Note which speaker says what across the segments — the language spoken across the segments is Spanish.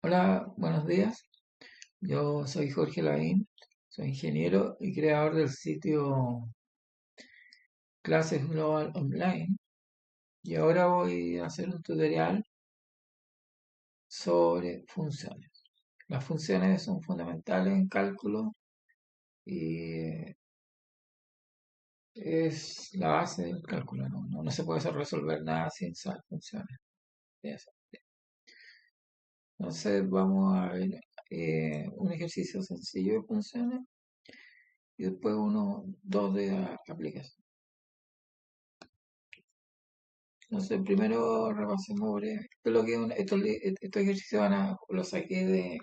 Speaker 1: Hola, buenos días. Yo soy Jorge Lavín, soy ingeniero y creador del sitio Clases Global Online y ahora voy a hacer un tutorial sobre funciones. Las funciones son fundamentales en cálculo y es la base del cálculo. No se puede resolver nada sin saber funciones. Eso. Entonces vamos a ver un ejercicio sencillo de funciones y después dos de aplicación. Entonces, primero repasemos lo que estos ejercicios los saqué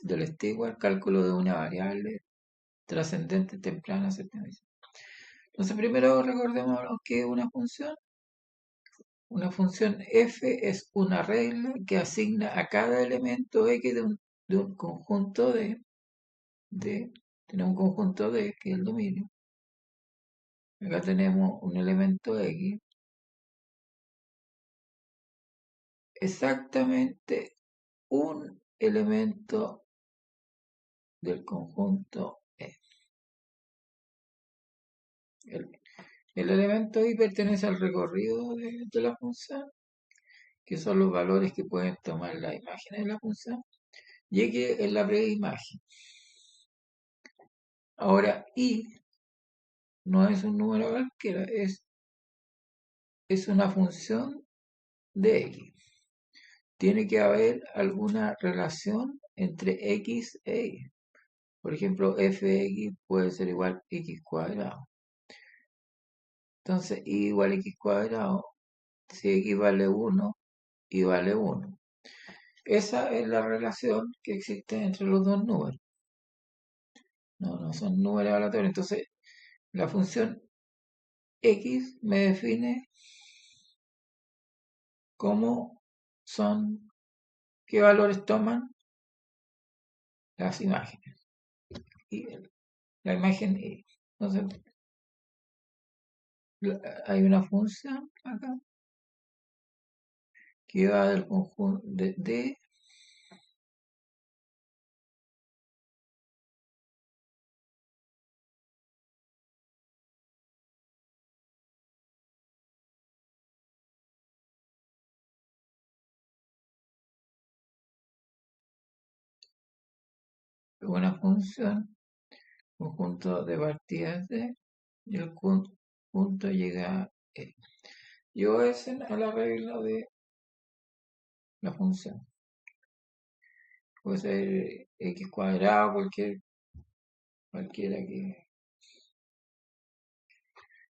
Speaker 1: del Stewart, cálculo de una variable trascendente temprana septenización. Entonces, primero recordemos que es una función. Una función f es una regla que asigna a cada elemento x de un conjunto tenemos un conjunto D, que es el dominio. Acá tenemos un elemento x, exactamente un elemento del conjunto E. El, el elemento I pertenece al recorrido de la función, que son los valores que pueden tomar las imágenes de la función, y X es la preimagen. Ahora, I no es un número cualquiera, es una función de X. Tiene que haber alguna relación entre X e Y. Por ejemplo, fx puede ser igual a x cuadrado. Entonces, y igual a x cuadrado, si x vale 1, y vale 1. Esa es la relación que existe entre los dos números. No son números aleatorios. Entonces, la función x me define cómo son, qué valores toman las imágenes. Y la imagen y. Entonces, hay una función acá que va del conjunto de una función, conjunto de partidas de, y el punto llega a E. Y obedecen a la regla de la función. Puede ser x cuadrado, cualquiera que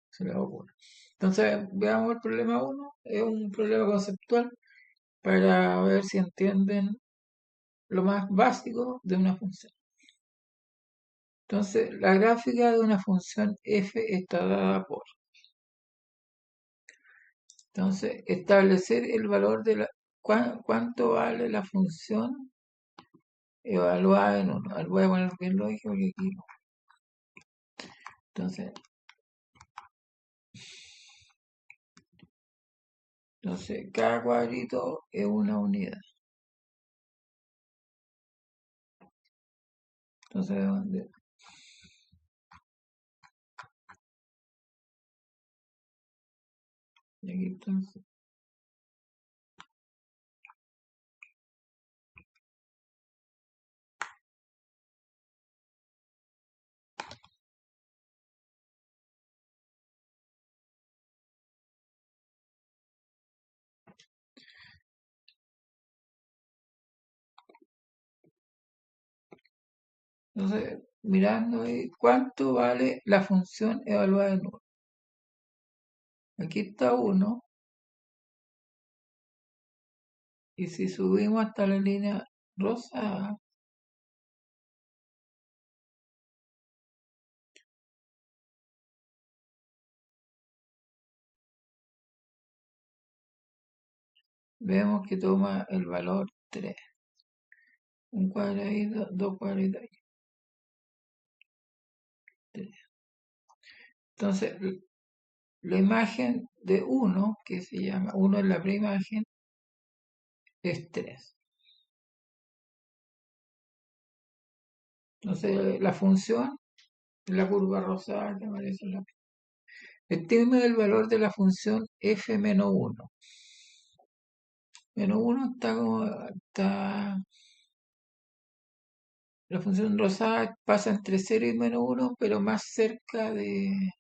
Speaker 1: se le ocurra. Entonces, veamos el problema uno. Es un problema conceptual para ver si entienden lo más básico de una función. Entonces, la gráfica de una función f está dada por. Entonces, establecer el valor de cuánto vale la función evaluada en uno. Voy a poner bien lógico porque aquí no. Entonces, cada cuadrito es una unidad. Entonces, y aquí entonces. Entonces, mirando ahí, ¿cuánto vale la función evaluada en uno? Aquí está uno, y si subimos hasta la línea rosada, vemos que toma el valor 3. Un cuadradito, dos cuadraditos, 3. Entonces, la imagen de uno, que se llama, uno es la preimagen, es 3. Entonces, la función, la curva rosada, que aparece en la... Estime el valor de la función f menos uno. Menos uno está como... Está, la función rosada pasa entre cero y menos uno, pero más cerca de...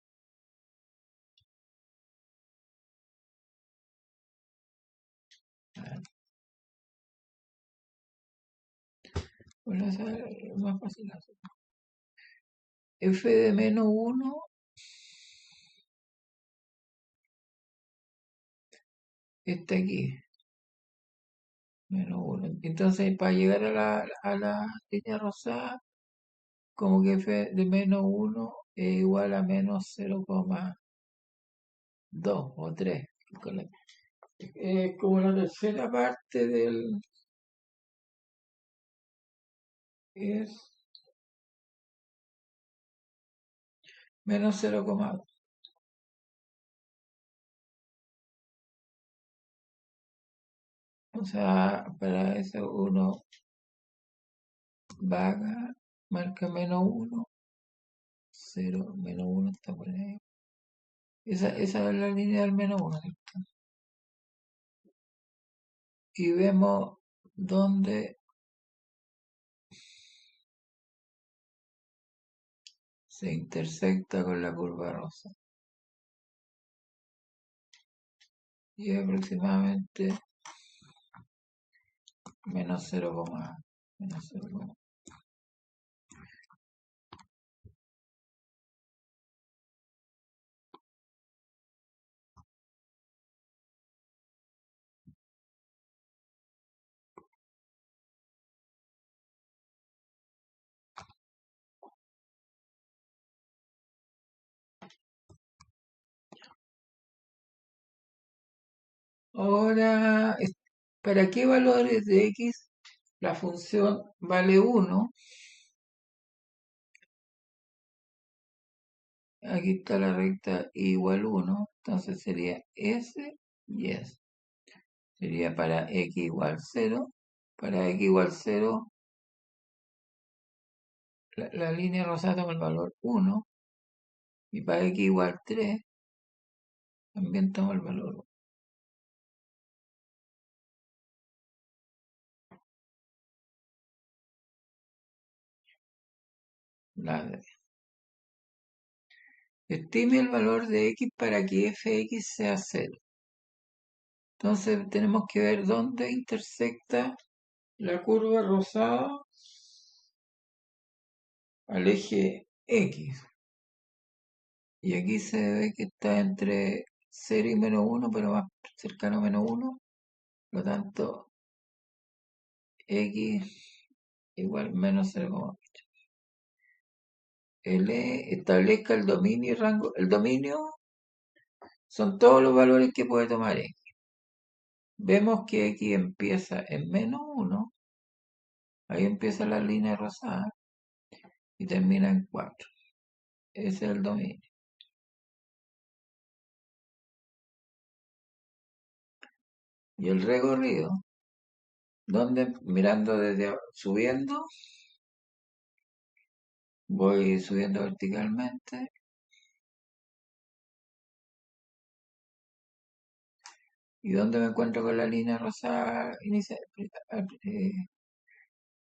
Speaker 1: Bueno, esa es más fácil hacer. F de menos uno está aquí, menos uno. Entonces, para llegar a la línea rosada, como que f de menos uno es igual a menos 0,2 o 3. Es como la tercera parte del... es menos 0,2. O sea, para eso uno vaga, marca menos uno, 0, menos uno está por ahí. Esa es la línea del menos uno, ¿cierto? Y vemos dónde se intersecta con la curva rosa. Y es aproximadamente menos 0, menos 0. Ahora, ¿para qué valores de x la función vale uno? Aquí está la recta igual uno, entonces sería S y S. Sería para x igual cero. Para x igual cero, la línea rosada toma el valor uno. Y para x igual 3, también toma el valor 1. Estime el valor de x para que fx sea cero. Entonces tenemos que ver dónde intersecta la curva rosada al eje x. Y aquí se ve que está entre 0 y menos uno, pero más cercano a menos uno. Por lo tanto, x igual menos 0,8. Establezca el dominio y rango. El dominio son todos los valores que puede tomar x. Vemos que x empieza en menos uno. Ahí empieza la línea rosada y termina en 4. Ese es el dominio. Y el recorrido, donde mirando desde subiendo, voy subiendo verticalmente. ¿Y dónde me encuentro con la línea rosada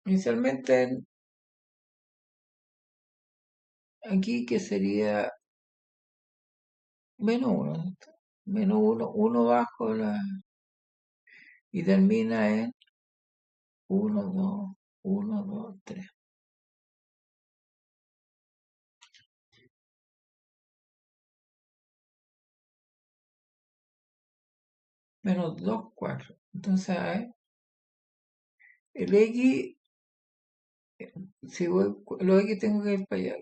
Speaker 1: inicialmente? Aquí que sería menos uno, ¿cierto? Menos uno, uno bajo la... y termina en uno, 2, 1, 2, 3. Menos 2, 4. Entonces, a ver, el X, si voy, los X tengo que ir para allá.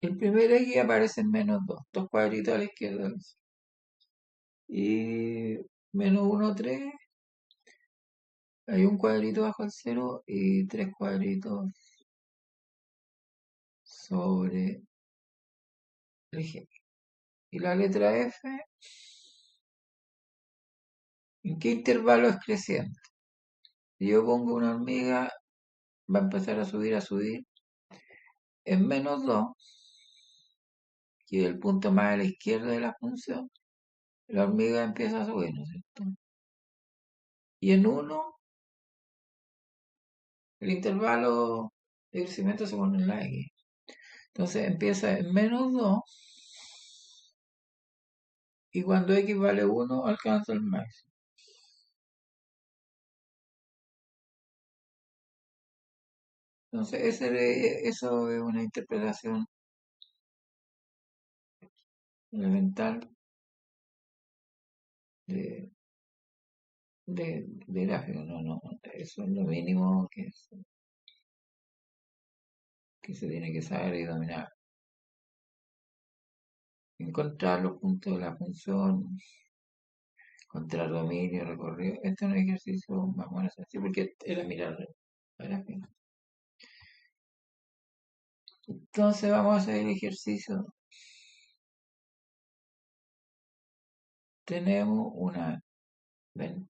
Speaker 1: El primer X aparece en menos 2, dos cuadritos a la izquierda. Y menos 1, 3, hay un cuadrito bajo el cero y tres cuadritos sobre el eje. Y la letra F ¿En qué intervalo es creciente? Si yo pongo una hormiga, va a empezar a subir. En -2, que es el punto más a la izquierda de la función, la hormiga empieza a subir, ¿no es cierto? Y en 1, el intervalo de crecimiento se pone en la X. Entonces empieza en -2 y cuando X vale 1 alcanza el máximo. Entonces eso es una interpretación elemental de, de gráfico. No, eso es lo mínimo que se tiene que saber y dominar. Encontrar los puntos de la función, encontrar dominio, recorrido. Este es un ejercicio más o menos sencillo porque era mirar el gráfico. Entonces vamos a hacer el ejercicio. Tenemos una... ven,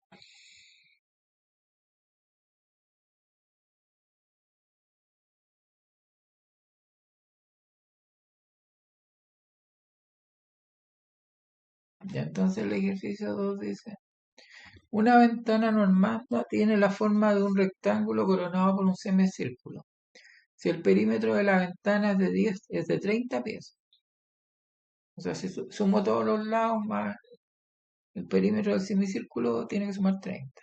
Speaker 1: ya entonces el ejercicio 2 dice, una ventana normanda tiene la forma de un rectángulo coronado por un semicírculo. Si el perímetro de la ventana es de 30 pies, o sea, si sumo todos los lados más el perímetro del semicírculo, tiene que sumar 30.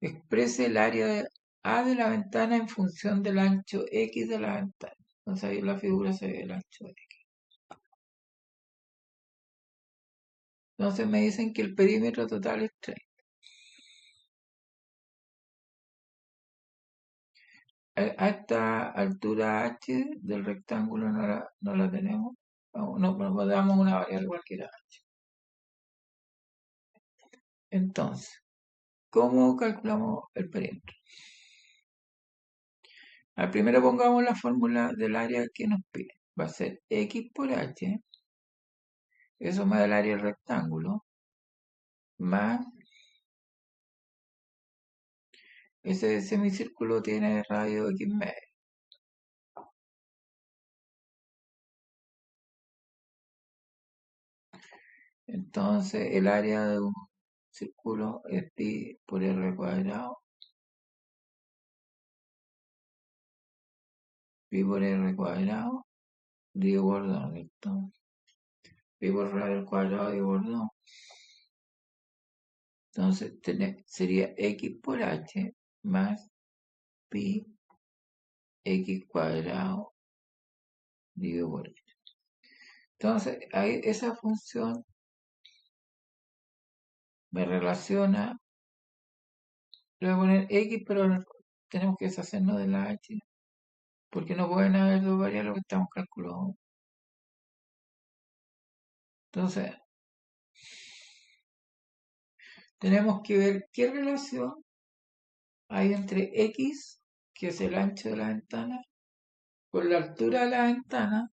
Speaker 1: Exprese el área A de la ventana en función del ancho X de la ventana. Entonces ahí en la figura se ve el ancho X. Entonces me dicen que el perímetro total es 30. A esta altura h del rectángulo no la tenemos. No damos una variable cualquiera. Entonces, ¿cómo calculamos el perímetro? Al primero pongamos la fórmula del área que nos pide. Va a ser x por h, eso me da el área del rectángulo, más ese semicírculo tiene radio x medio. Entonces, el área de un círculo es pi por r cuadrado. Pi por r cuadrado, digo por 2, ¿cierto? Pi por r al cuadrado digo por 2. Entonces, sería x por h más pi x cuadrado dividido por h. Entonces, ahí esa función me relaciona, le voy a poner x, pero tenemos que deshacernos de la h, porque no pueden haber dos variables que estamos calculando. Entonces, tenemos que ver qué relación hay entre x, que es el ancho de la ventana, con la altura de la ventana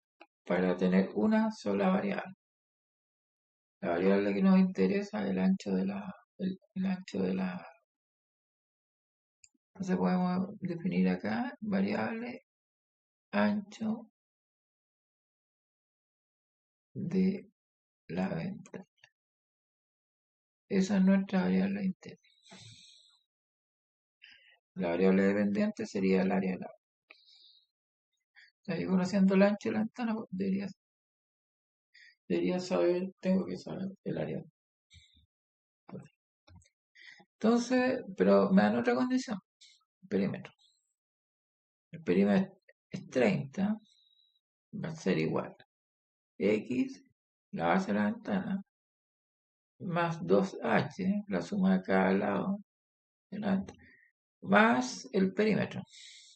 Speaker 1: para tener una sola variable. La variable que nos interesa es el ancho de el ancho de la... Entonces podemos definir acá variable ancho de la ventana. Esa es nuestra variable interna. La variable dependiente sería el área de la ventana. O sea, yo conociendo el ancho de la ventana, pues, debería saber, tengo que saber el área. Entonces, pero me dan otra condición, el perímetro. El perímetro es 30, va a ser igual. X, la base de la ventana, más 2h, la suma de cada lado, más el perímetro,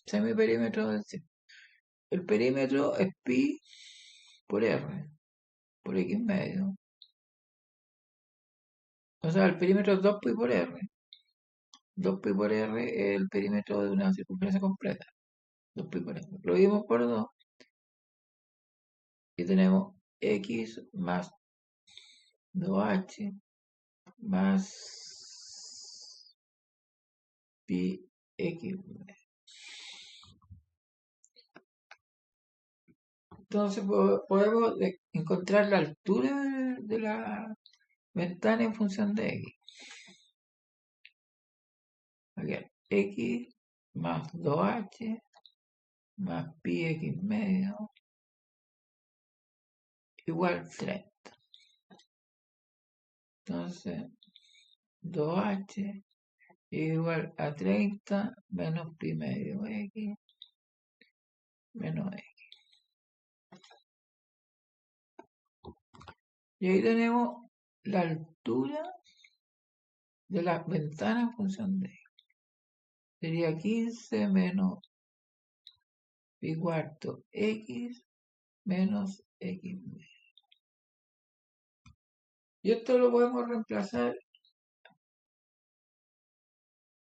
Speaker 1: semiperímetro del círculo. El perímetro es pi por r, por x medio. O sea, el perímetro es 2pi por r. 2pi por r es el perímetro de una circunferencia completa. 2pi por r. Lo dimos por 2 y tenemos x más 2h más pi x. Entonces podemos encontrar la altura de la ventana en función de x. Aquí, x más 2h más pi x medio igual 30. Entonces, 2h igual a 30 menos pi medio x menos x. Y ahí tenemos la altura de la ventana en función de x. Sería 15 menos pi cuarto x menos x medio. Y esto lo podemos reemplazar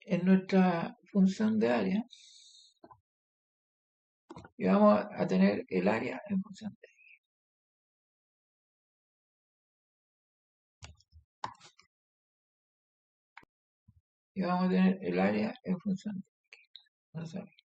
Speaker 1: en nuestra función de área. Y vamos a tener el área en función de. Y vamos a tener el área en función de. Vamos a ver.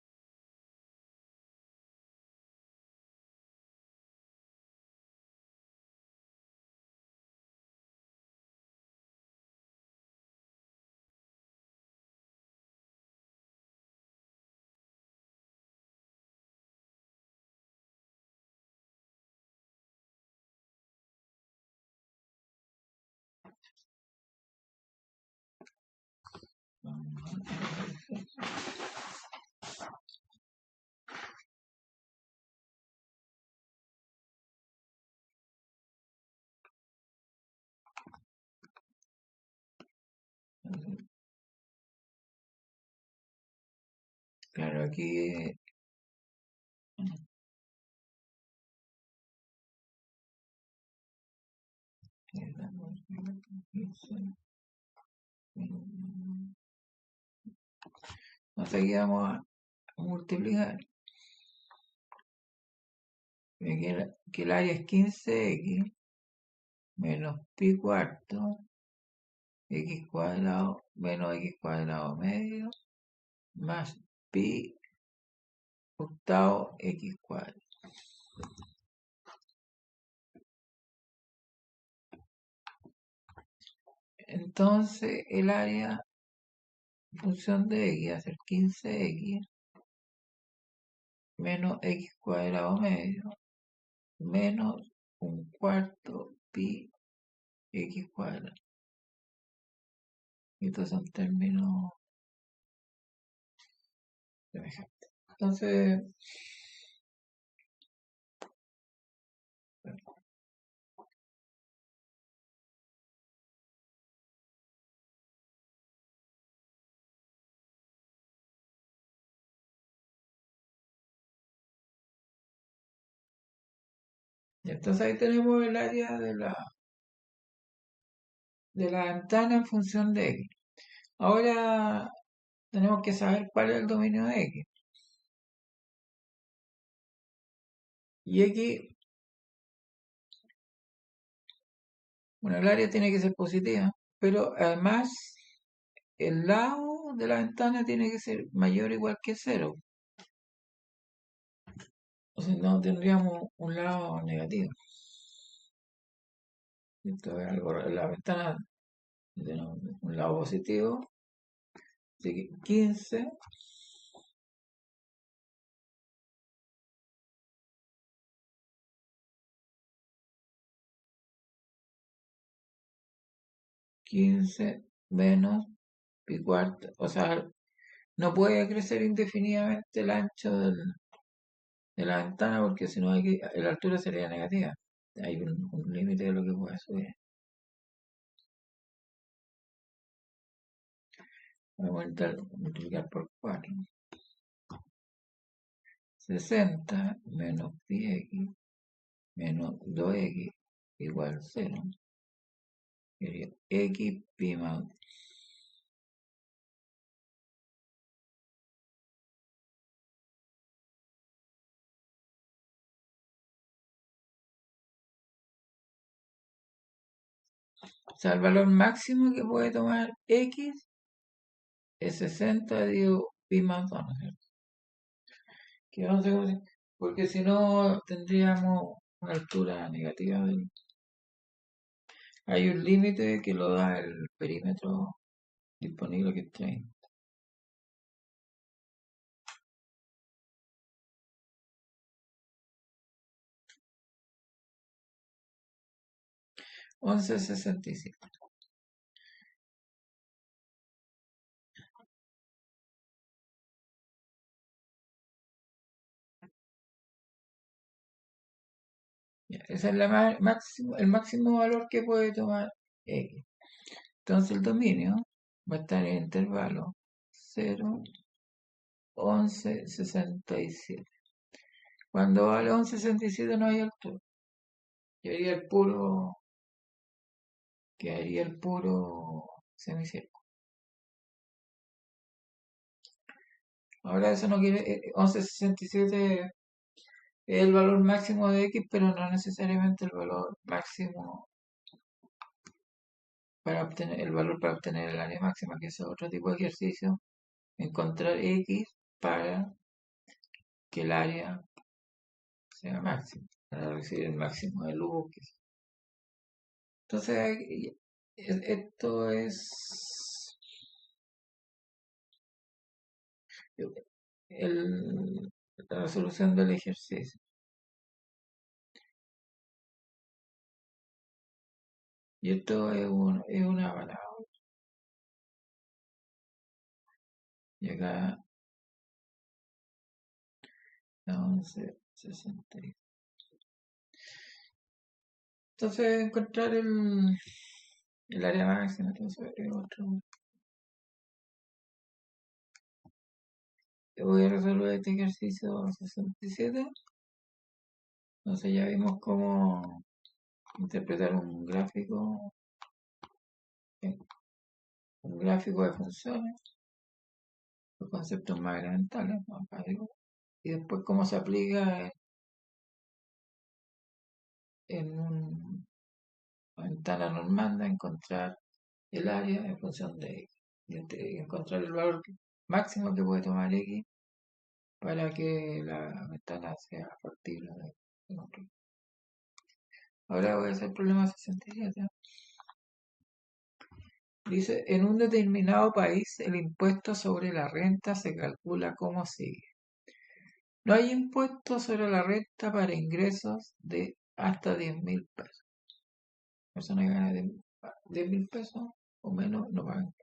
Speaker 1: Claro, aquí entonces aquí vamos a multiplicar. Que el área es 15x menos pi cuarto x cuadrado menos x cuadrado medio más pi octavo x cuadrado. Entonces el área en función de x va a ser 15x menos x cuadrado medio menos un cuarto pi x cuadrado. Y estos son términos semejantes. Entonces, entonces ahí tenemos el área de la ventana en función de x. Ahora tenemos que saber cuál es el dominio de x. Y x, bueno, el área tiene que ser positiva, pero además el lado de la ventana tiene que ser mayor o igual que 0. O sea, no tendríamos un lado negativo. Esto es algo, la ventana tiene un lado positivo, así que 15 15 menos pi cuarto, o sea, no puede crecer indefinidamente el ancho de la ventana porque si no la altura sería negativa. Hay un límite de lo que puede subir. Vamos a multiplicar por 4. 60 menos pi x menos 2x igual 0. Sería x pi más. O sea, el valor máximo que puede tomar x es 60 digo pi más 2, ¿no es cierto? Que 11, porque si no tendríamos una altura negativa. Hay un límite que lo da el perímetro disponible que está ahí. 11,65. Ya, ese es el máximo valor que puede tomar X. Entonces el dominio va a estar en el intervalo 0, 11, 67. Cuando vale 11,67 no hay altura. Quedaría el puro semicírculo. Ahora eso no quiere, 11,67 es el valor máximo de X, pero no necesariamente el valor máximo para obtener el valor para obtener el área máxima, que es otro tipo de ejercicio, encontrar X para que el área sea máxima, para recibir el máximo de luz. Entonces, esto es el- la resolución del ejercicio. Y esto es una palabra. Y acá, 11,60. Entonces, encontrar el área máxima, entonces es otro. Voy a resolver este ejercicio 67. Entonces ya vimos cómo interpretar un gráfico de funciones, los conceptos más elementales, más básicos, y después cómo se aplica en una ventana normal a encontrar el área en función de X, y encontrar el valor máximo que puede tomar X para que la ventana sea factible de construir. Ahora voy a hacer el problema 67. Dice, en un determinado país el impuesto sobre la renta se calcula como sigue. No hay impuesto sobre la renta para ingresos de hasta 10.000 pesos. Persona que gana 10.000 pesos o menos no pagan.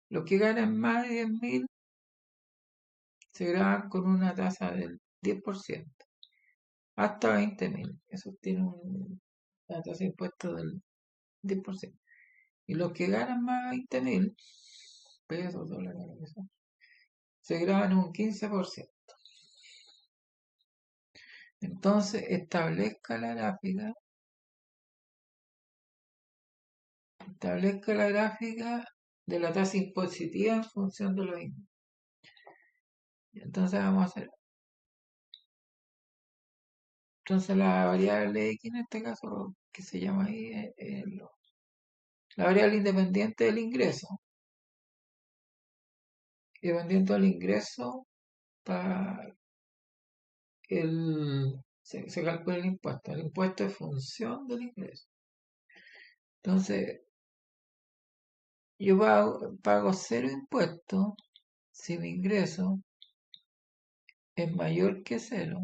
Speaker 1: Los que ganan más de 10.000 se graban con una tasa del 10%, hasta 20.000. Eso tiene una tasa de impuesto del 10%. Y los que ganan más de 20.000 pesos, dólares, lo que sea, se graban un 15%. Entonces, establezca la gráfica de la tasa impositiva en función de los ingresos. Entonces vamos a hacer. Entonces la variable X en este caso, que se llama ahí, la variable independiente del ingreso. Dependiendo del ingreso, para se calcula el impuesto. El impuesto es función del ingreso. Entonces, yo pago cero impuestos si mi ingreso es mayor que cero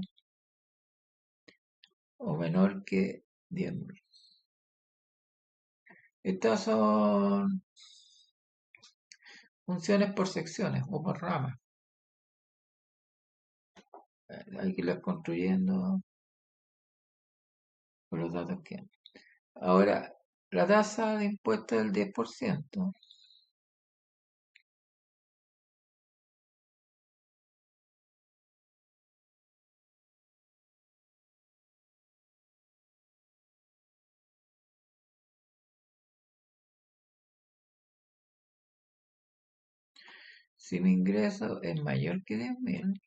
Speaker 1: o menor que 10.000. Estas son funciones por secciones o por ramas. Hay que irlas construyendo con los datos que hay. Ahora, la tasa de impuesto es del 10%. Si mi ingreso es mayor que 10.000,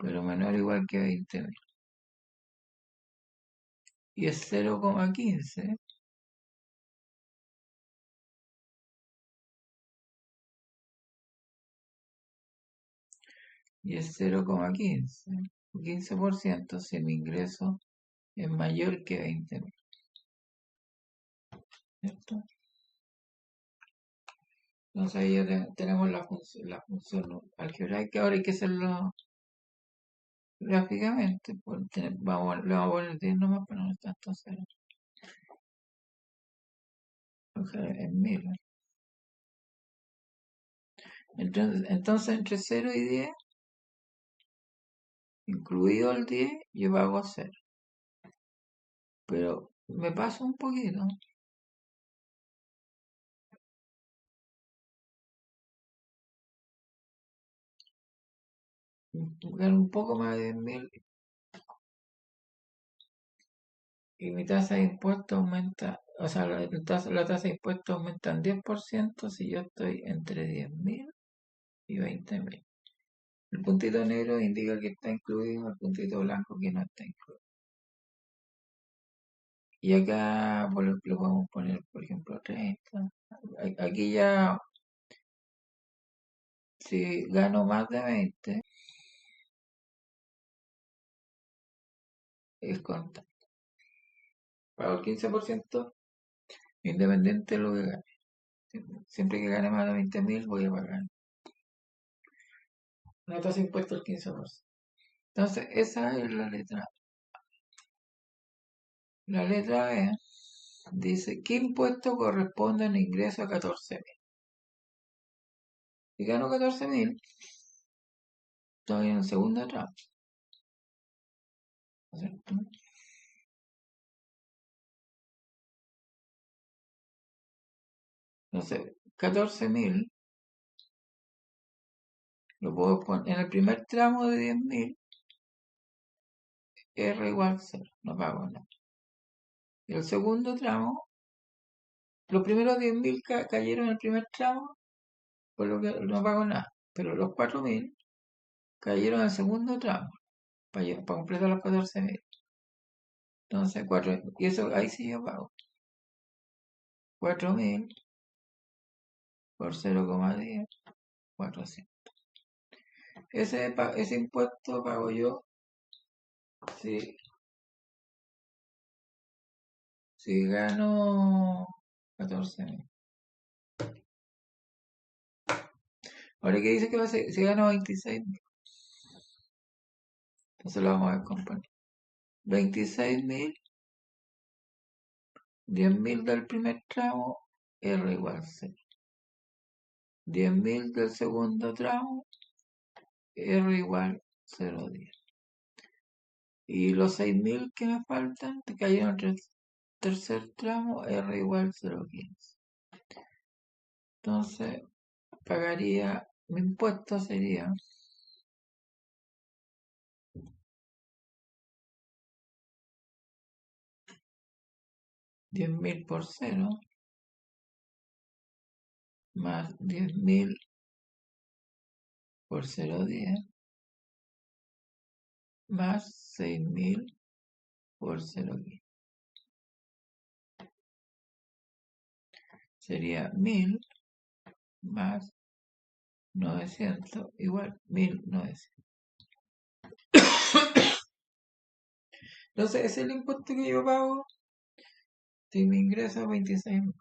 Speaker 1: pero menor o igual que 20.000. Y es 0,15. Y es 0,15. 15% si mi ingreso es mayor que 20.000. ¿Cierto? Entonces ahí ya tenemos la función algebraica. Ahora hay que hacerlo gráficamente. Pues, le vamos a poner 10 nomás para no estar tanto cero. En 1000. Entonces entre 0 y 10, incluido el 10, yo pago 0. Pero me paso un poquito. Un poco más de 10.000 y mi tasa de impuesto aumenta, o sea, la tasa de impuesto aumenta en 10% si yo estoy entre 10.000 y 20.000. El puntito negro indica que está incluido, el puntito blanco que no está incluido. Y acá, por ejemplo, podemos poner, por ejemplo, 30. Aquí ya, si gano más de 20, es constante. Pago el 15% independiente de lo que gane. Siempre que gane más de 20.000 voy a pagar la tasa de impuesto del 15%. Entonces, esa es la letra. La letra B dice, ¿qué impuesto corresponde a un ingreso a 14.000? Si gano 14.000, estoy en el segundo tramo, ¿no es cierto? Entonces, 14.000 lo puedo poner en el primer tramo de 10.000, R igual 0, no pago nada. Y el segundo tramo, los primeros 10.000 cayeron en el primer tramo, por lo que no pago nada. Pero los 4.000 cayeron en el segundo tramo, para completar los 14.000. Entonces, 4, y eso ahí sí yo pago. 4.000 por 0,10, 400. Ese impuesto pago yo si, si gano 14.000. Ahora que dice que va a ser, si gano 26.000, entonces lo vamos a componer. 26.000, 10.000 del primer tramo, R igual 0. 10.000 del segundo tramo, R igual 0,10. Y los 6.000 que me faltan, te cayeron en el tercer tramo, R igual 0,15. Entonces, pagaría, mi impuesto sería 10.000 por 0, más 10.000 por 0,10, más 6.000 por 0,15. Sería 1.000 más 900 igual 1.900. Entonces, ese es el impuesto que yo pago si mi ingreso es 26.000.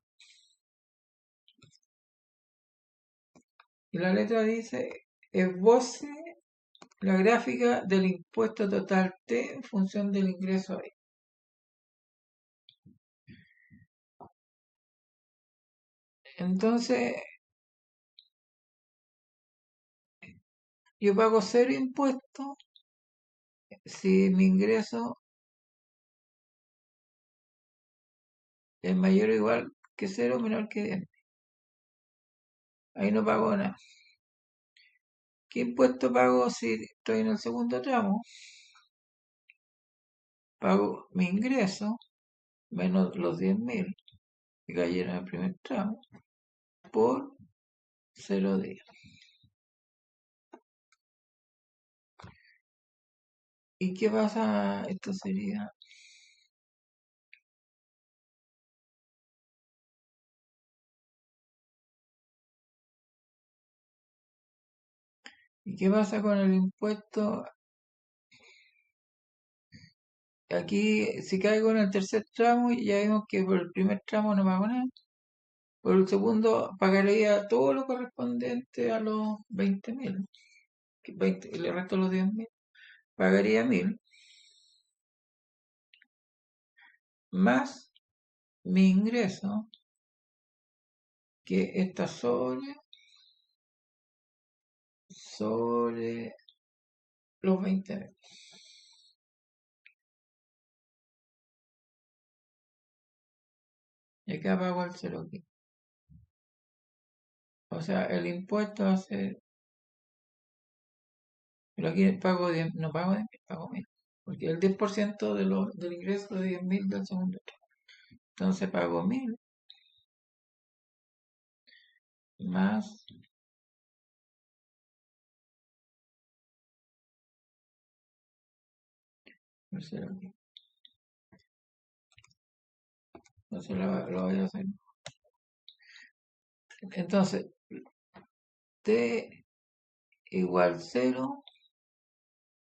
Speaker 1: Y la letra dice, esboce la gráfica del impuesto total T en función del ingreso I. Entonces, yo pago 0 impuestos si mi ingreso es mayor o igual que 0, menor que 10. Ahí no pago nada. ¿Qué impuesto pago si estoy en el segundo tramo? Pago mi ingreso menos los 10.000 que cayeron en el primer tramo por 0,10. ¿Y qué pasa? Esto sería. ¿Y qué pasa con el impuesto? Aquí, si caigo en el tercer tramo, ya vimos que por el primer tramo no pago nada. Por el segundo, pagaría todo lo correspondiente a los 20.000. Y el resto de los 10.000. Pagaría 1.000 más mi ingreso, que está sobre los 20.000. Y acá pago el cero aquí. O sea, el impuesto hace. Pero aquí pago 10, no pago 10.000, pago 1.000. Porque el 10% del ingreso de 10.000 del segundo tramo. Entonces pago 1.000 más el cero aquí. Entonces lo voy a hacer. Entonces, T igual cero,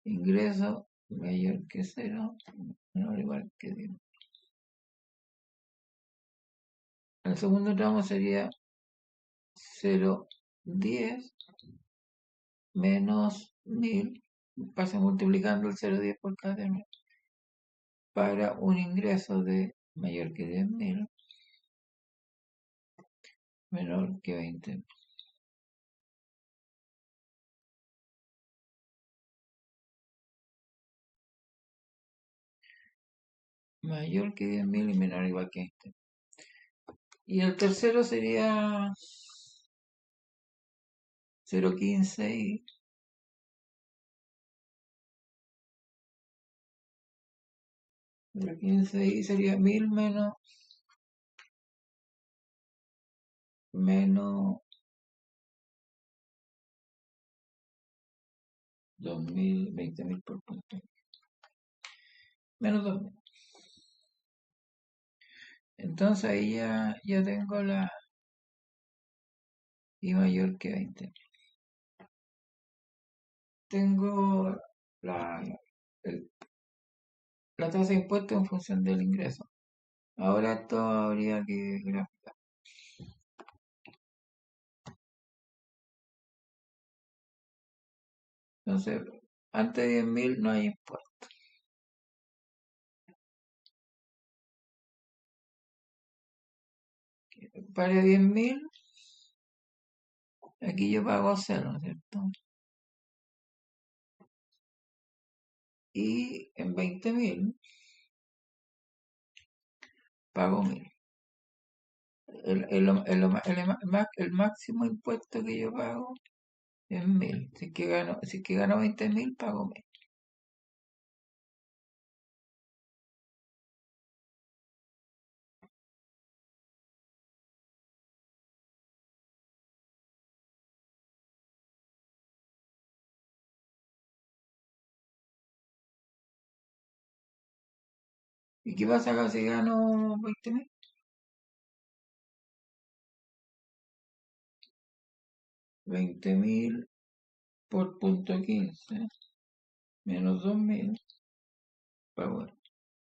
Speaker 1: ingreso mayor que cero, menor o igual que 10. El segundo tramo sería 0,10 menos 1.000, pase multiplicando el 0,10 por cada término, para un ingreso de mayor que 10.000, menor que 20. Mayor que 10.000 y menor o igual que 20. Y el tercero sería 0,15 y 0,15 y sería 1.000 menos 2.000, 20.000 por punto. Menos 2.000. Entonces ahí ya tengo la I mayor que 20. Tengo la, el- la tasa de impuesto en función del ingreso. Ahora esto habría que graficar. Entonces, antes de 10.000 no hay impuesto. Para 10.000, aquí yo pago cero, ¿no es cierto? Y en 20.000 pago 1.000. El máximo impuesto que yo pago es 1.000. Si es que gano 20.000, pago 1.000. ¿Y qué pasa acá si gano 20.000? 20.000 por punto 15 menos 2.000, pago.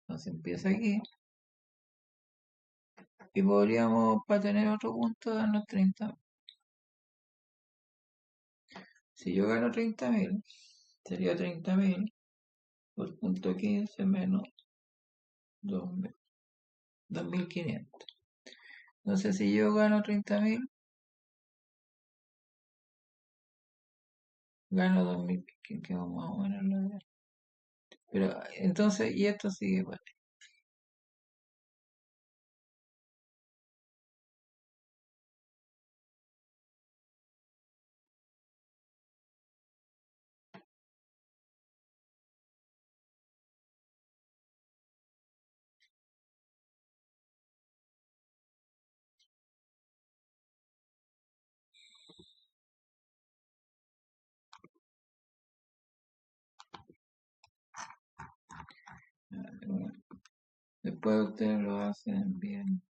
Speaker 1: Entonces empieza aquí. Y podríamos, para tener otro punto, darnos 30. Si yo gano 30.000, sería 30.000 por punto 15 menos 2.000, 2.500. Entonces, si yo gano 30.000, gano 2.000, que más o menos Pero entonces, y esto sigue igual. Después ustedes lo hacen bien.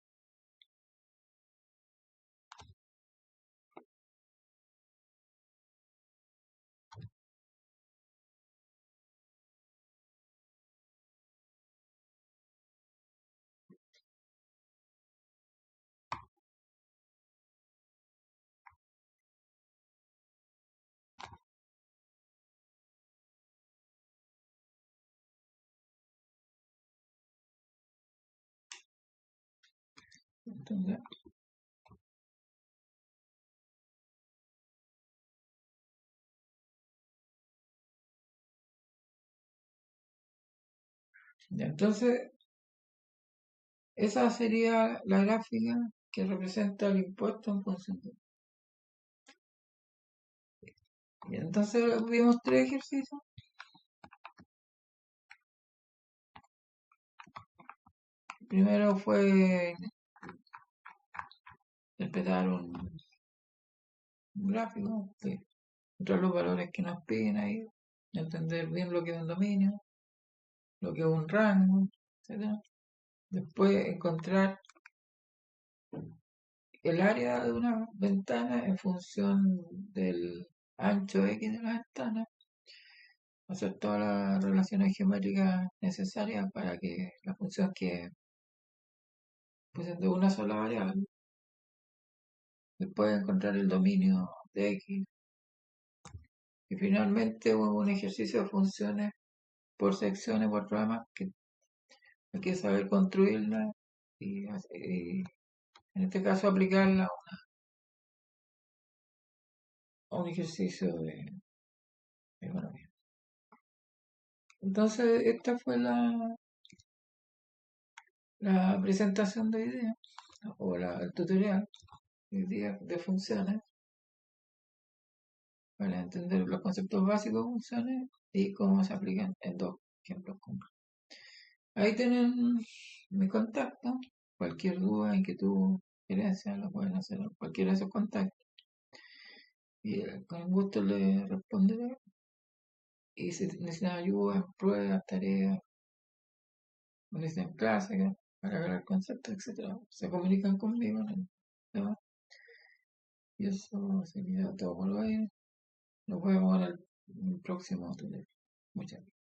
Speaker 1: Entonces, entonces, esa sería la gráfica que representa el impuesto en función de... Y entonces vimos tres ejercicios. Primero fue interpretar un gráfico, encontrar los valores que nos piden ahí, entender bien lo que es un dominio, lo que es un rango, etcétera. Después encontrar el área de una ventana en función del ancho X de la ventana, hacer todas las relaciones geométricas necesarias para que la función que pues de una sola variable. Después encontrar el dominio de X. Y finalmente un ejercicio de funciones por secciones, por ramas, que hay que saber construirla y en este caso aplicarla a un ejercicio de economía. Entonces, esta fue la presentación de hoy día, o el tutorial hoy día de funciones, para entender los conceptos básicos de funciones y cómo se aplican en dos ejemplos concretos. Ahí tienen mi contacto. Cualquier duda, inquietud, sugerencia, lo pueden hacer en cualquiera de esos contactos. Y con gusto les responderé. Y si necesitan ayuda en pruebas, tareas, o necesitan clases para ver el concepto, etcétera, se comunican conmigo en el tema. Y eso sería todo por hoy. Nos vemos en el próximo tutorial. Muchas gracias.